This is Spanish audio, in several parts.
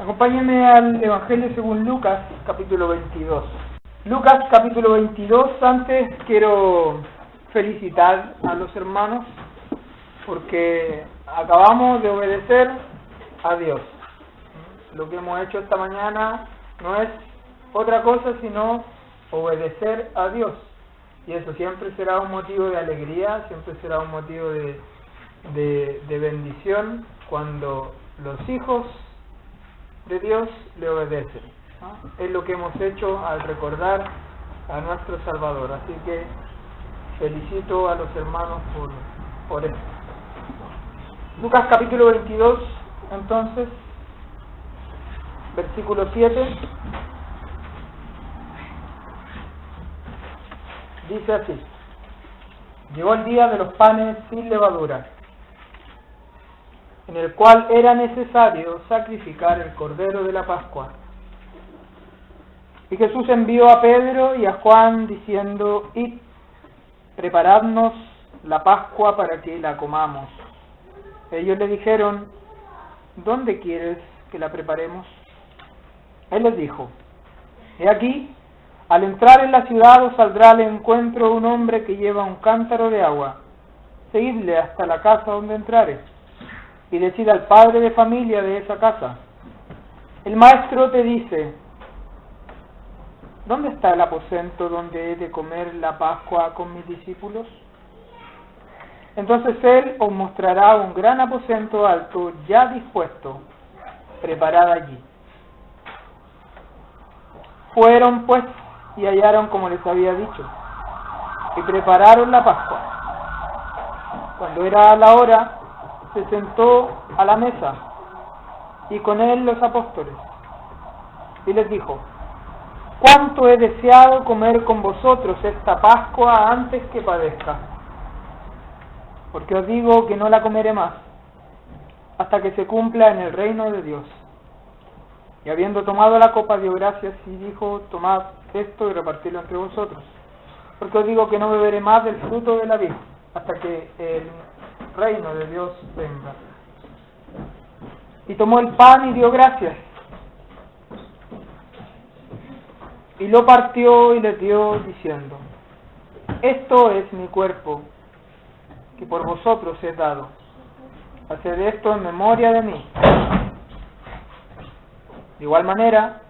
Acompáñenme al Evangelio según Lucas, capítulo 22. Lucas, capítulo 22. Antes quiero felicitar a los hermanos porque acabamos de obedecer a Dios. Lo que hemos hecho esta mañana no es otra cosa sino obedecer a Dios. Y eso siempre será un motivo de alegría, siempre será un motivo de bendición cuando los hijos de Dios le obedecen, ¿no? Es lo que hemos hecho al recordar a nuestro Salvador. Así que felicito a los hermanos por esto. Lucas capítulo 22, entonces, versículo 7, dice así: llegó el día de los panes sin levadura, en el cual era necesario sacrificar el cordero de la Pascua. Y Jesús envió a Pedro y a Juan diciendo: id, preparadnos la Pascua para que la comamos. Ellos le dijeron: ¿dónde quieres que la preparemos? Él les dijo: he aquí, al entrar en la ciudad os saldrá al encuentro un hombre que lleva un cántaro de agua. Seguidle hasta la casa donde entrare, y decid al padre de familia de esa casa: el maestro te dice, ¿dónde está el aposento donde he de comer la Pascua con mis discípulos? Entonces él os mostrará un gran aposento alto, ya dispuesto, preparado allí. Fueron pues y hallaron como les había dicho, y prepararon la Pascua. Cuando era la hora, se sentó a la mesa, y con él los apóstoles, y les dijo: cuánto he deseado comer con vosotros esta Pascua antes que padezca, porque os digo que no la comeré más, hasta que se cumpla en el reino de Dios. Y habiendo tomado la copa, dio gracias y dijo: tomad esto y repartidlo entre vosotros, porque os digo que no beberé más del fruto de la vid, hasta que el reino de Dios venga. Y tomó el pan y dio gracias, y lo partió y les dio, diciendo: esto es mi cuerpo, que por vosotros he dado. Haced esto en memoria de mí. De igual manera,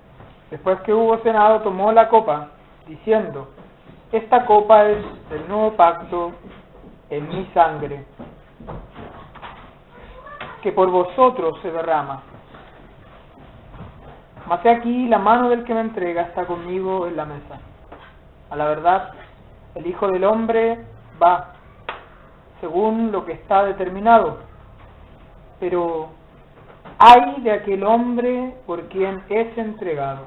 después que hubo cenado, tomó la copa, diciendo: esta copa es el nuevo pacto en mi sangre, que por vosotros se derrama. Mas he aquí, la mano del que me entrega está conmigo en la mesa. A la verdad, el Hijo del Hombre va según lo que está determinado, pero ay de aquel hombre por quien es entregado.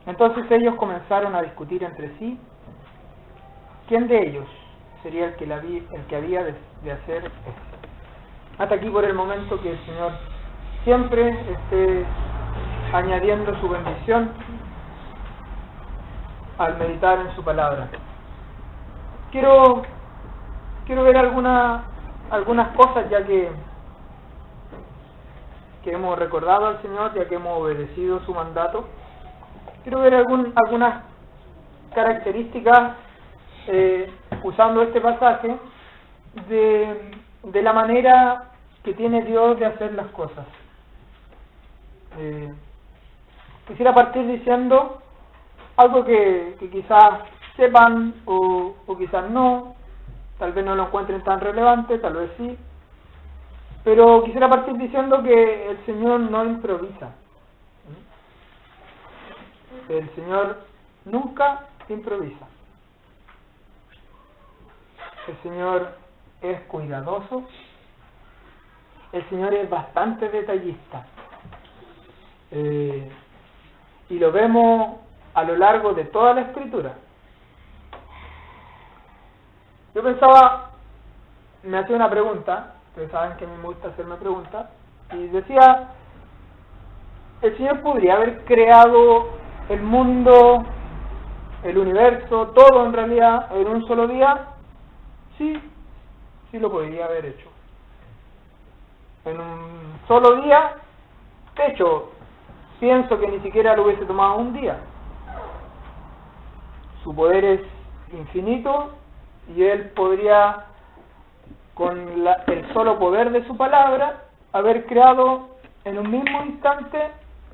Entonces ellos comenzaron a discutir entre sí quién de ellos sería el que había de hacer esto. Hasta aquí por el momento. Que el Señor siempre esté añadiendo su bendición al meditar en su palabra. Quiero ver algunas cosas, ya que hemos recordado al Señor, ya que hemos obedecido su mandato. Quiero ver algunas características usando este pasaje de la manera que tiene Dios de hacer las cosas. Quisiera partir diciendo algo que quizás sepan o quizás no, tal vez no lo encuentren tan relevante, tal vez sí, pero quisiera partir diciendo que el Señor no improvisa. El Señor nunca improvisa. El Señor es cuidadoso. El Señor es bastante detallista. Y lo vemos a lo largo de toda la Escritura. Yo pensaba, me hacía una pregunta, ustedes saben que a mí me gusta hacerme preguntas, y decía: ¿el Señor podría haber creado el mundo, el universo, todo en realidad, en un solo día? Sí lo podría haber hecho. En un solo día De hecho, pienso que ni siquiera lo hubiese tomado un día. Su poder es infinito y Él podría, con el solo poder de su palabra, haber creado en un mismo instante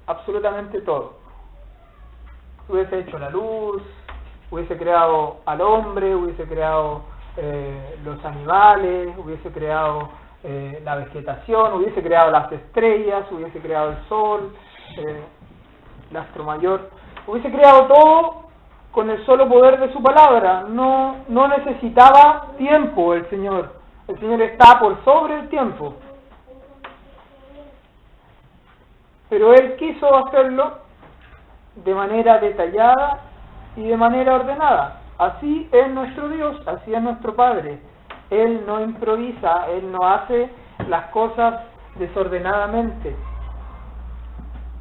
absolutamente todo. Hubiese hecho la luz, hubiese creado al hombre, hubiese creado los animales, hubiese creado la vegetación, hubiese creado las estrellas, hubiese creado el sol, el astro mayor, hubiese creado todo con el solo poder de su palabra. No necesitaba tiempo el Señor. El Señor está por sobre el tiempo. Pero Él quiso hacerlo de manera detallada y de manera ordenada. Así es nuestro Dios, así es nuestro Padre. Él no improvisa, Él no hace las cosas desordenadamente.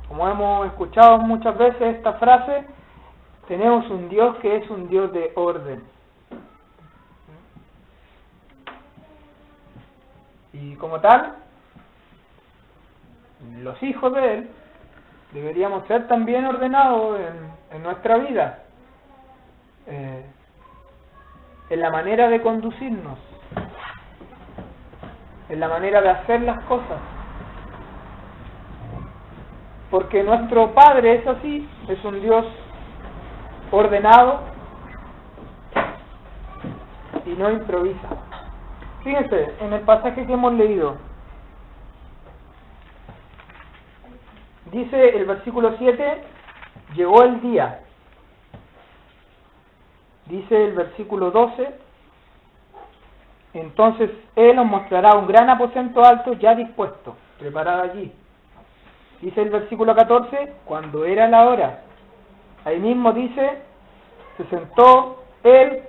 Como hemos escuchado muchas veces esta frase, tenemos un Dios que es un Dios de orden. Y como tal, los hijos de Él deberíamos ser también ordenados en nuestra vida, en la manera de conducirnos, en la manera de hacer las cosas. Porque nuestro Padre es así, es un Dios ordenado y no improvisa. Fíjense, en el pasaje que hemos leído, dice el versículo 7, llegó el día. Dice el versículo 12, entonces Él os mostrará un gran aposento alto ya dispuesto, preparado allí. Dice el versículo 14, cuando era la hora. Ahí mismo dice, se sentó Él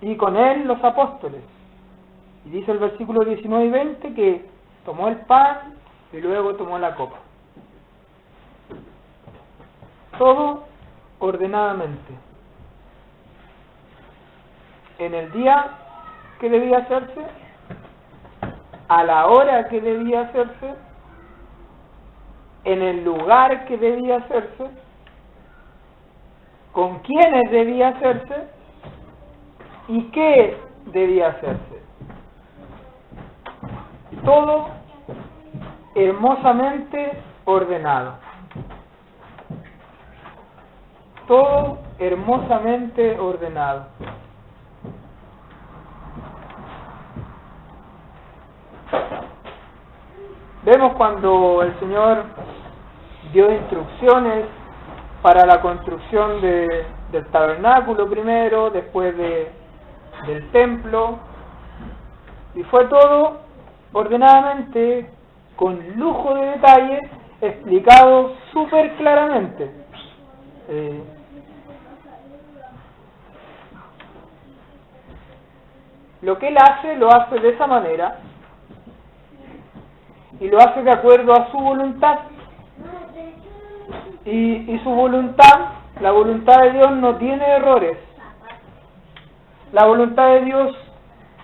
y con Él los apóstoles. Y dice el versículo 19 y 20 que tomó el pan y luego tomó la copa. Todo ordenadamente. En el día que debía hacerse, a la hora que debía hacerse, en el lugar que debía hacerse, con quiénes debía hacerse y qué debía hacerse. Todo hermosamente ordenado. Todo hermosamente ordenado. Vemos cuando el Señor dio instrucciones para la construcción del tabernáculo primero, después del templo, y fue todo ordenadamente, con lujo de detalle, explicado súper claramente. Lo que Él hace, lo hace de esa manera, y lo hace de acuerdo a su voluntad. Y su voluntad, la voluntad de Dios no tiene errores. La voluntad de Dios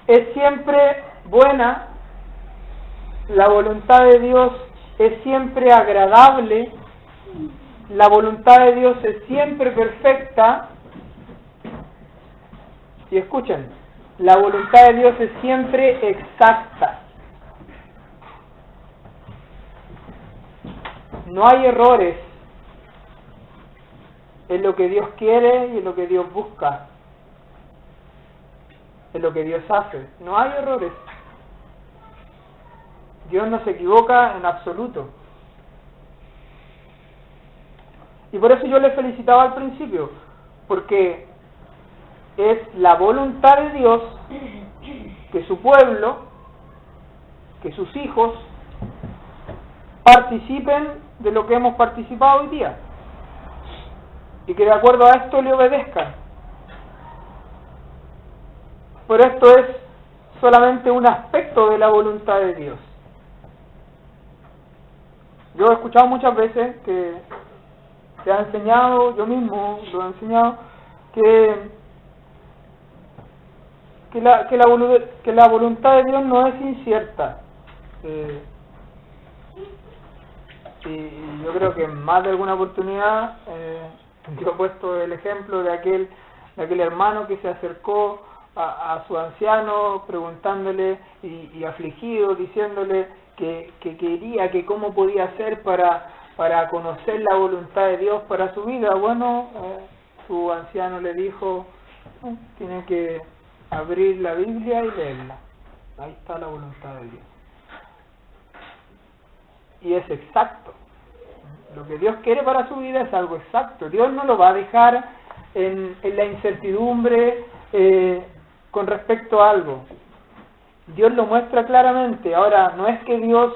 es siempre buena, la voluntad de Dios es siempre agradable, la voluntad de Dios es siempre perfecta. Y escuchen, la voluntad de Dios es siempre exacta. No hay errores en lo que Dios quiere y en lo que Dios busca, en lo que Dios hace. No hay errores. Dios no se equivoca en absoluto. Y por eso yo le felicitaba al principio, porque es la voluntad de Dios que su pueblo, que sus hijos, participen de lo que hemos participado hoy día. Y que de acuerdo a esto le obedezcan. Pero esto es solamente un aspecto de la voluntad de Dios. Yo he escuchado muchas veces que se ha enseñado, yo mismo lo he enseñado, que la voluntad de Dios no es incierta. Y yo creo que en más de alguna oportunidad yo he puesto el ejemplo de aquel hermano que se acercó a su anciano preguntándole y afligido, diciéndole que quería, que cómo podía hacer para conocer la voluntad de Dios para su vida. Bueno, su anciano le dijo, tiene que abrir la Biblia y leerla. Ahí está la voluntad de Dios. Y es exacto. Lo que Dios quiere para su vida es algo exacto. Dios no lo va a dejar en la incertidumbre con respecto a algo. Dios lo muestra claramente. Ahora, no es que Dios,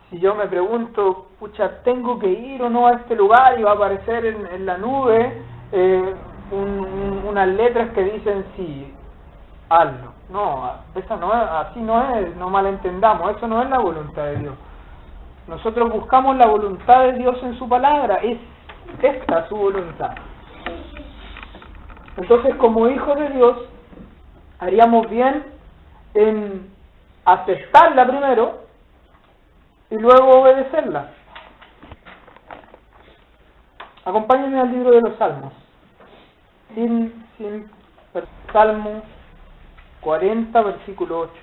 si yo me pregunto, pucha, ¿tengo que ir o no a este lugar? Y va a aparecer en la nube unas letras que dicen sí, hazlo. No, esa no es, así no es, no malentendamos, eso no es la voluntad de Dios. Nosotros buscamos la voluntad de Dios en su palabra, es esta su voluntad. Entonces, como hijos de Dios, haríamos bien en aceptarla primero y luego obedecerla. Acompáñenme al libro de los Salmos. Salmo 40, versículo 8.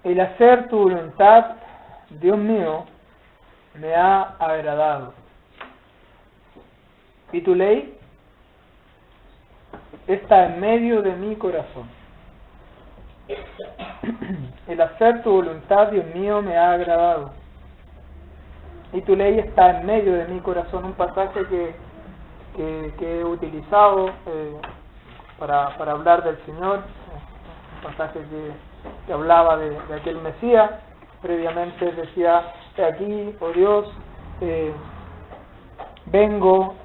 El hacer tu voluntad, Dios mío, me ha agradado. Y tu ley está en medio de mi corazón. El hacer tu voluntad, Dios mío, me ha agradado. Y tu ley está en medio de mi corazón. Un pasaje que he utilizado para hablar del Señor. Un pasaje que hablaba de aquel Mesías. Previamente decía, aquí, oh Dios, vengo,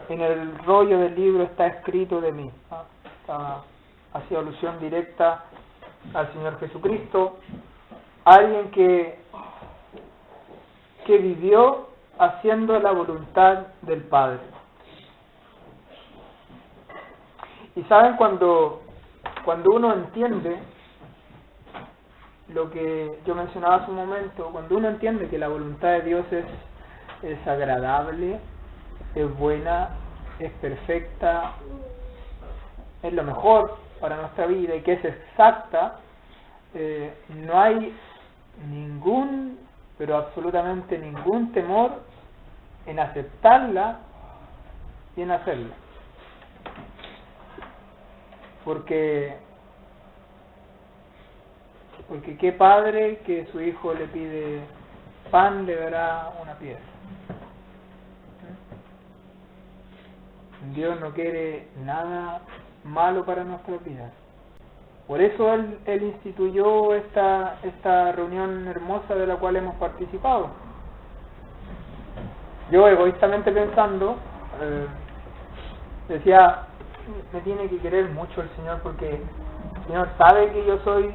en el rollo del libro está escrito de mí. Hacía alusión directa al Señor Jesucristo, alguien que vivió haciendo la voluntad del Padre. Y saben, cuando uno entiende lo que yo mencionaba hace un momento, cuando uno entiende que la voluntad de Dios es agradable, es buena, es perfecta, es lo mejor para nuestra vida y que es exacta, no hay ningún, pero absolutamente ningún temor en aceptarla y en hacerla. Porque qué padre que su hijo le pide pan le dará una piedra. Dios no quiere nada malo para nuestras vidas. Por eso Él instituyó esta reunión hermosa de la cual hemos participado. Yo, egoístamente pensando, decía, me tiene que querer mucho el Señor, porque el Señor sabe que yo soy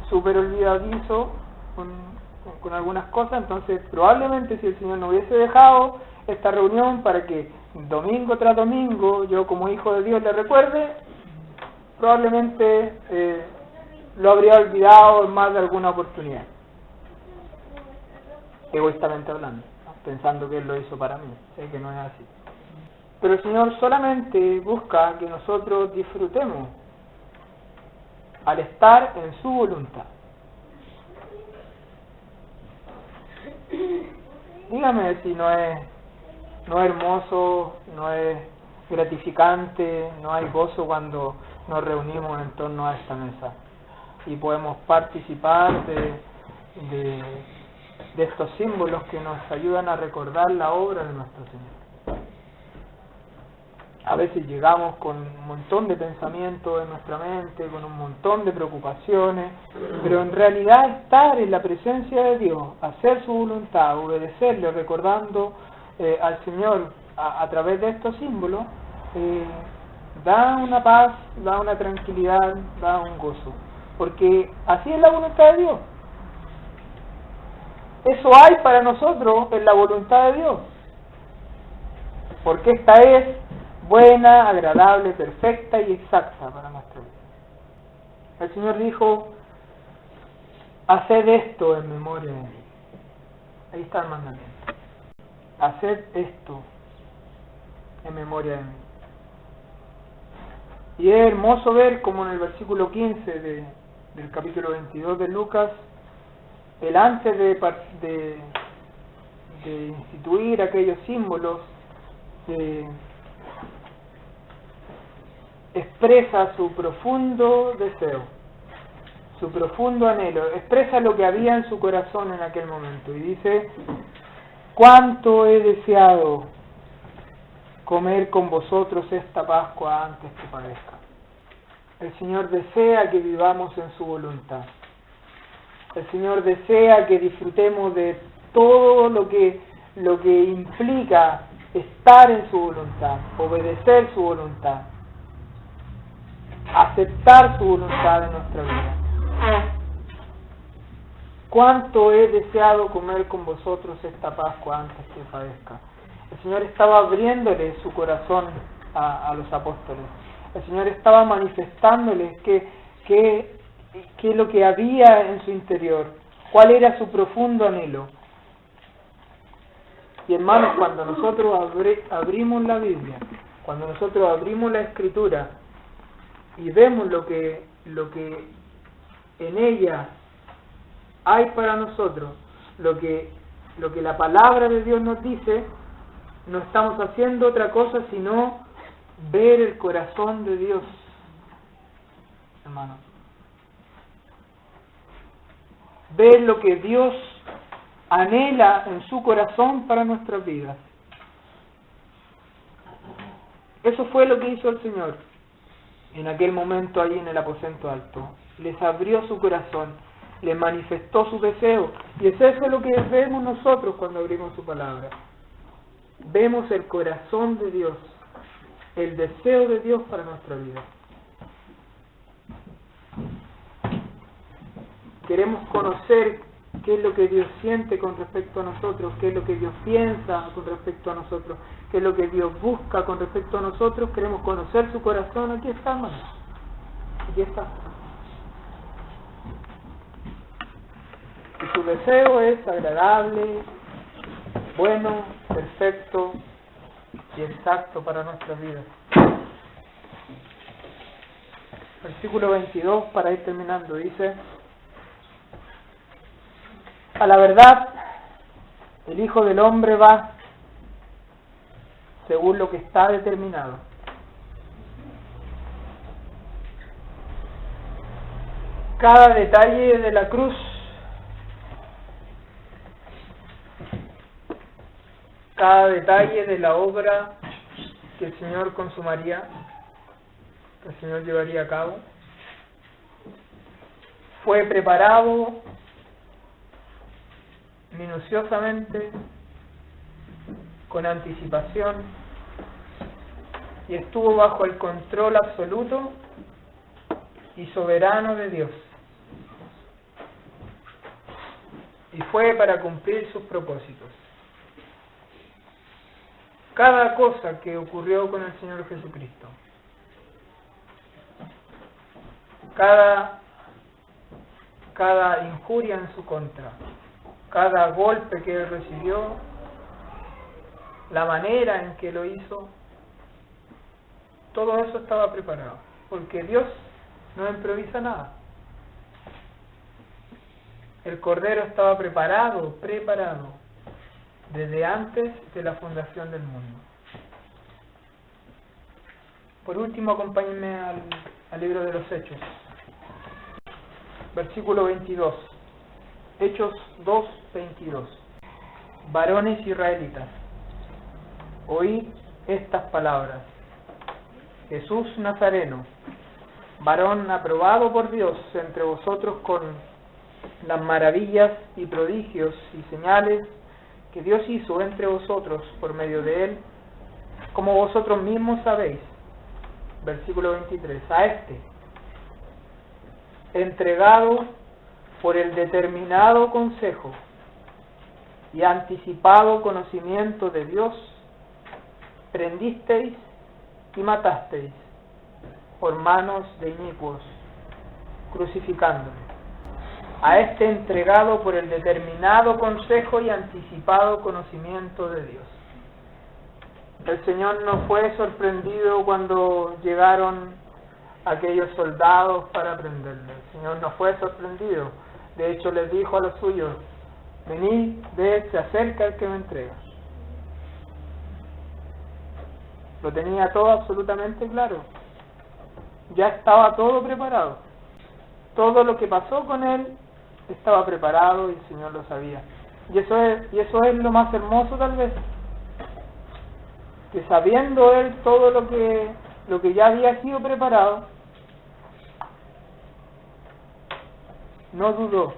súper olvidadizo con algunas cosas. Entonces probablemente si el Señor no hubiese dejado esta reunión para que domingo tras domingo yo como hijo de Dios le recuerde, probablemente lo habría olvidado en más de alguna oportunidad, egoístamente hablando, ¿no? Pensando que Él lo hizo para mí. Sé que no es así, pero el Señor solamente busca que nosotros disfrutemos al estar en su voluntad. Dígame si no es hermoso, no es gratificante, no hay gozo cuando nos reunimos en torno a esta mesa y podemos participar de estos símbolos que nos ayudan a recordar la obra de nuestro Señor. A veces llegamos con un montón de pensamientos en nuestra mente, con un montón de preocupaciones, pero en realidad estar en la presencia de Dios, hacer su voluntad, obedecerle, recordando al Señor a través de estos símbolos, da una paz, da una tranquilidad, da un gozo, porque así es la voluntad de Dios. Eso hay para nosotros en la voluntad de Dios, porque esta es buena, agradable, perfecta y exacta para nuestra vida. El Señor dijo, haced esto en memoria de mí. Ahí está el mandamiento. Haced esto en memoria de mí. Y es hermoso ver como en el versículo 15 del capítulo 22 de Lucas, el antes de instituir aquellos símbolos, expresa su profundo deseo, su profundo anhelo, expresa lo que había en su corazón en aquel momento y dice: cuánto he deseado comer con vosotros esta Pascua antes que padezca. El Señor desea que vivamos en su voluntad. El Señor desea que disfrutemos de todo lo que implica estar en su voluntad, obedecer su voluntad, aceptar su voluntad en nuestra vida. Cuánto he deseado comer con vosotros esta Pascua antes que padezca. El Señor estaba abriéndole su corazón a los apóstoles. El Señor estaba manifestándoles qué es lo que había en su interior, cuál era su profundo anhelo. Y hermanos, cuando nosotros abrimos la Biblia, cuando nosotros abrimos la Escritura y vemos lo que en ella hay para nosotros, lo que la palabra de Dios nos dice, no estamos haciendo otra cosa sino ver el corazón de Dios, hermano. Ver lo que Dios anhela en su corazón para nuestras vidas. Eso fue lo que hizo el Señor en aquel momento allí en el aposento alto. Les abrió su corazón, les manifestó su deseo, y es eso lo que vemos nosotros cuando abrimos su palabra. Vemos el corazón de Dios, el deseo de Dios para nuestra vida. Queremos conocer qué es lo que Dios siente con respecto a nosotros, qué es lo que Dios piensa con respecto a nosotros, qué es lo que Dios busca con respecto a nosotros. Queremos conocer su corazón. Aquí está, hermano. Aquí está. Y su deseo es agradable, bueno, perfecto y exacto para nuestras vidas. Versículo 22, para ir terminando, dice: a la verdad, el Hijo del Hombre va según lo que está determinado. Cada detalle de la cruz, cada detalle de la obra que el Señor consumaría, que el Señor llevaría a cabo, fue preparado minuciosamente, con anticipación, y estuvo bajo el control absoluto y soberano de Dios, y fue para cumplir sus propósitos. Cada cosa que ocurrió con el Señor Jesucristo, cada injuria en su contra, cada golpe que él recibió, la manera en que lo hizo, todo eso estaba preparado, porque Dios no improvisa nada. El Cordero estaba preparado desde antes de la fundación del mundo. Por último, acompáñenme al libro de los Hechos, versículo 22. Hechos 2:22. Varones israelitas, oíd estas palabras. Jesús Nazareno, varón aprobado por Dios entre vosotros con las maravillas y prodigios y señales que Dios hizo entre vosotros por medio de él, como vosotros mismos sabéis. Versículo 23. A este, entregado por el determinado consejo y anticipado conocimiento de Dios, prendisteis y matasteis por manos de inicuos, crucificándole. a este entregado por el determinado consejo y anticipado conocimiento de Dios. El Señor no fue sorprendido cuando llegaron aquellos soldados para prenderle. El Señor no fue sorprendido. De hecho, les dijo a los suyos: venid, ved, se acerca el que me entrega. Lo tenía todo absolutamente claro. Ya estaba todo preparado. Todo lo que pasó con él estaba preparado y el Señor lo sabía. Y eso es lo más hermoso, tal vez, que sabiendo él todo lo que ya había sido preparado, no dudó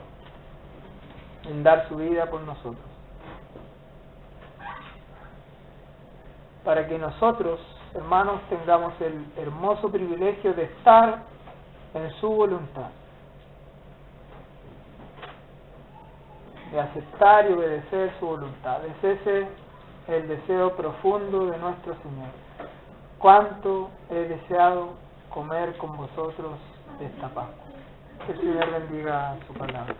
en dar su vida por nosotros, para que nosotros, hermanos, tengamos el hermoso privilegio de estar en su voluntad, de aceptar y obedecer su voluntad. Es ese el deseo profundo de nuestro Señor. Cuánto he deseado comer con vosotros esta Pascua. Que el Señor bendiga su palabra.